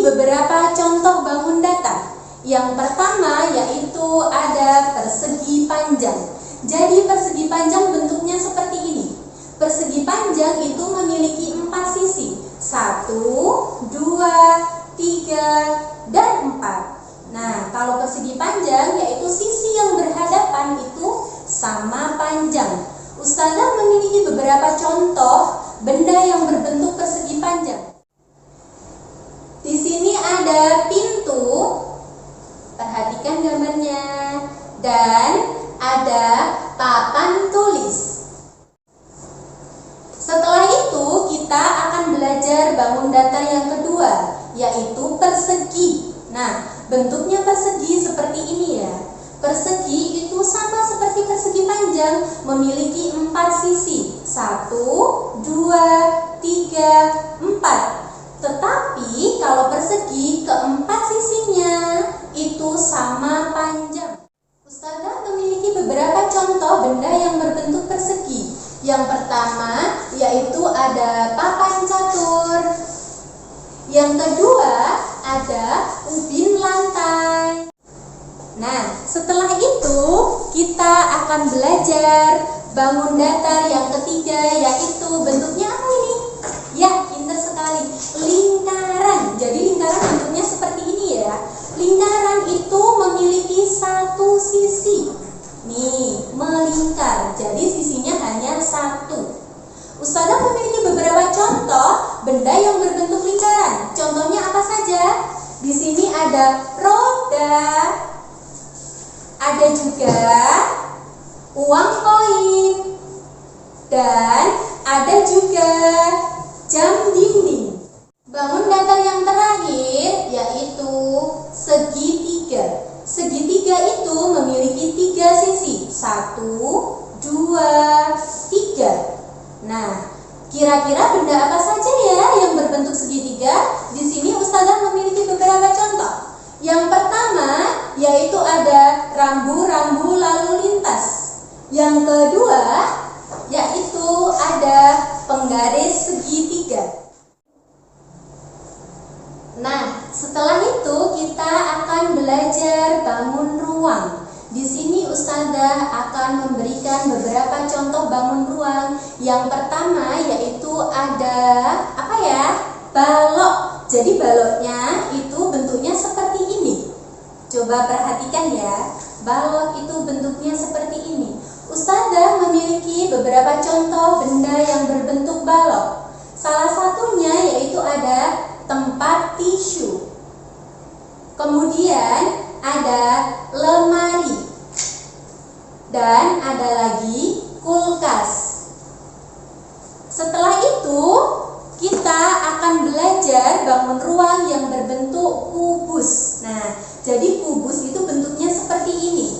beberapa contoh bangun datar. Yang pertama yaitu ada persegi panjang. Jadi persegi panjang bentuknya seperti ini. Persegi panjang itu memiliki 4 sisi. 1, 2, 3, dan 4. Nah, kalau persegi panjang yaitu sisi yang berhadapan itu sama panjang. Ustazah memiliki beberapa contoh benda yang berbentuk persegi panjang. Di sini ada pintu, perhatikan gambarnya, dan ada papan tulis. Setelah itu kita akan belajar bangun datar yang kedua, yaitu persegi. Nah, bentuknya persegi seperti ini ya. Persegi itu sama seperti persegi panjang, memiliki 4 sisi. 1, 2, 3, 4. Tetapi kalau persegi keempat sisinya itu sama panjang. Ustazah memiliki beberapa contoh benda yang berbentuk persegi. Yang pertama yaitu ada papan catur. Yang kedua ada ubin lantai. Nah, setelah itu kita akan belajar bangun datar yang ketiga, yaitu bentuknya apa ini? Ya, pintar sekali. Lingkaran. Jadi lingkaran bentuknya seperti ini ya. Lingkaran itu memiliki 1 sisi. Nih, melingkar. Jadi sisinya hanya 1. Ustazah memiliki beberapa contoh benda yang berbentuk lingkaran. Contohnya apa saja? Di sini ada roda, ada juga uang koin, dan ada juga jam dinding. Bangun datar yang terakhir yaitu segitiga. Segitiga itu memiliki 3 sisi. 1, 2, 3. Nah, kira-kira benda apa saja ya yang berbentuk segitiga? Di sini Ustazah memiliki beberapa contoh. Yang pertama yaitu ada rambu-rambu lalu lintas. Yang kedua yaitu ada penggaris segitiga. Nah, setelah itu kita akan belajar bangun ruang. Di sini Ustazah akan memberikan beberapa contoh bangun ruang. Yang pertama yaitu ada apa ya? Balok. Jadi baloknya itu bentuknya seperti ini. Coba perhatikan ya. Balok itu bentuknya seperti ini. Ustazah memiliki beberapa contoh benda yang berbentuk balok. Salah satunya yaitu ada tempat tisu. Kemudian ada lemari. Dan ada lagi kulkas. Setelah itu kita akan belajar bangun ruang yang berbentuk kubus. Nah, jadi kubus itu bentuknya seperti ini.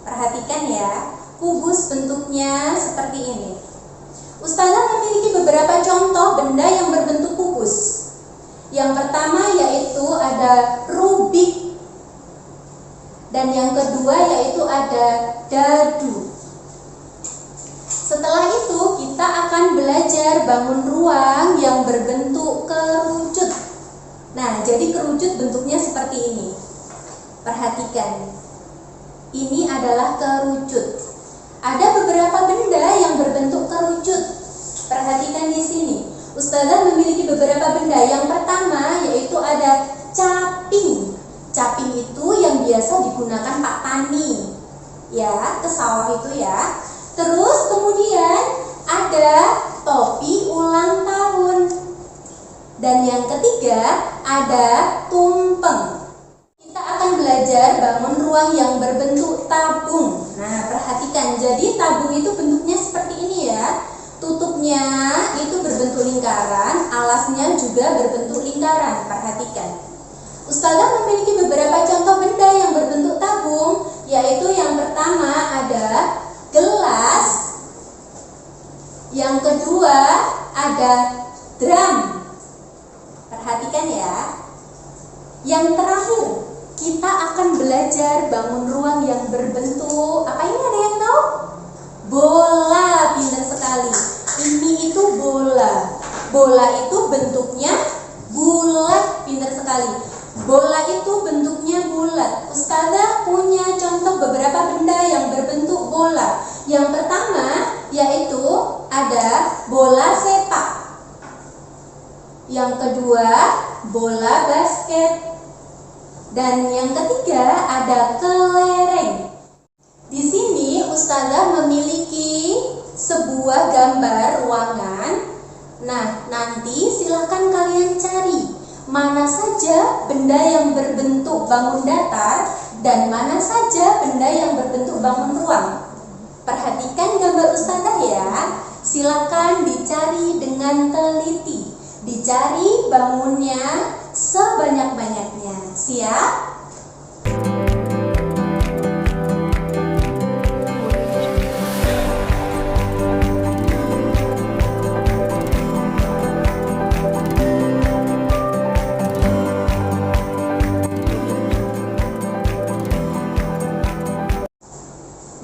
Perhatikan ya, kubus bentuknya seperti ini. Ustazah memiliki beberapa contoh benda yang berbentuk kubus. Yang pertama yaitu ada rubik. Dan yang kedua yaitu ada dadu. Setelah itu kita akan belajar bangun ruang yang berbentuk kerucut. Nah, jadi kerucut bentuknya seperti ini. Perhatikan. Ini adalah kerucut. Ada beberapa benda yang berbentuk kerucut. Perhatikan di sini. Ustazah memiliki beberapa benda. Yang pertama yaitu ada caping. Caping itu yang biasa digunakan Pak Tani, ya, ke sawah itu ya. Terus kemudian ada topi ulang tahun. Dan yang ketiga ada tumpeng. Kita akan belajar bangun ruang yang berbentuk tabung. Nah, perhatikan. Jadi tabung itu bentuknya seperti ini ya. Tutupnya itu berbentuk lingkaran, alasnya juga berbentuk lingkaran. Perhatikan. Ustazah memiliki beberapa contoh benda yang berbentuk tabung, yaitu yang pertama ada gelas, yang kedua ada drum. Perhatikan ya. Yang terakhir, kita akan belajar bangun ruang yang berbentuk apa ini, ada yang tahu? Bola. Pintar sekali. Ini itu bola. Bola itu bentuknya bulat. Pintar sekali. itu bentuknya bulat. Ustazah punya contoh beberapa benda yang berbentuk bola. Yang pertama yaitu ada bola sepak. Yang kedua bola basket. Dan yang ketiga ada kelereng. Di sini Ustazah memiliki sebuah gambar ruangan. Nah, nanti silahkan kalian cari mana saja benda yang berbentuk bangun datar dan mana saja benda yang berbentuk bangun ruang. Perhatikan gambar Ustazah ya. Silahkan dicari dengan teliti. Dicari bangunnya sebanyak-banyaknya. Siap?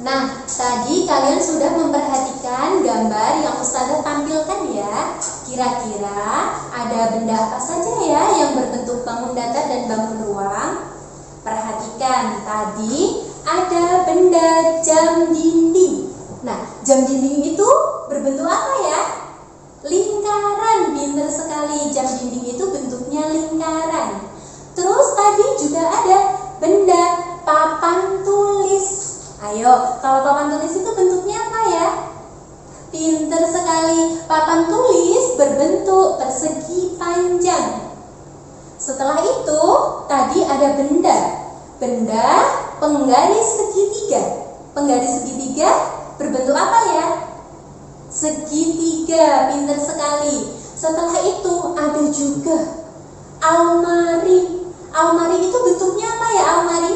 Nah, tadi kalian sudah memperhatikan gambar yang Ustazah tampilkan ya. Kira-kira ada benda apa saja ya yang berbentuk bangun datar dan bangun ruang? Perhatikan, tadi ada benda jam dinding. Nah, jam dinding itu berbentuk apa ya? Lingkaran, pintar sekali. Jam dinding itu bentuknya lingkaran. Terus tadi juga ada benda papan tulis. Ayo, kalau papan tulis itu bentuknya apa ya? Pintar sekali. Papan tulis berbentuk persegi panjang. Setelah itu, tadi ada benda penggaris segitiga. Penggaris segitiga berbentuk apa ya? Segitiga, pintar sekali. Setelah itu ada juga almari. Almari itu bentuknya apa ya almari?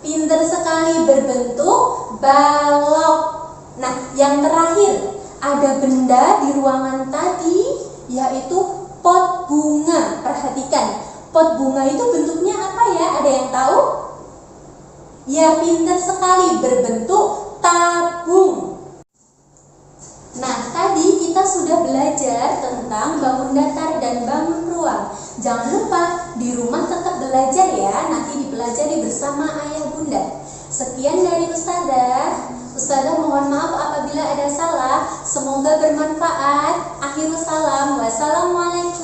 Pintar sekali, berbentuk balok. Nah, yang terakhir ada benda di ruangan tadi yaitu pot bunga. Perhatikan, pot bunga itu bentuknya apa ya? Ada yang tahu? Ya, pintar sekali, berbentuk tabung. Nah, tadi kita sudah belajar tentang bangun datar dan bangun ruang. Jangan lupa di rumah tetap belajar ya, nanti dipelajari bersama ayah bunda. Sekian dari Ustazah. Ustazah mohon maaf apabila ada salah. Semoga bermanfaat. Akhirul salam. Wassalamualaikum.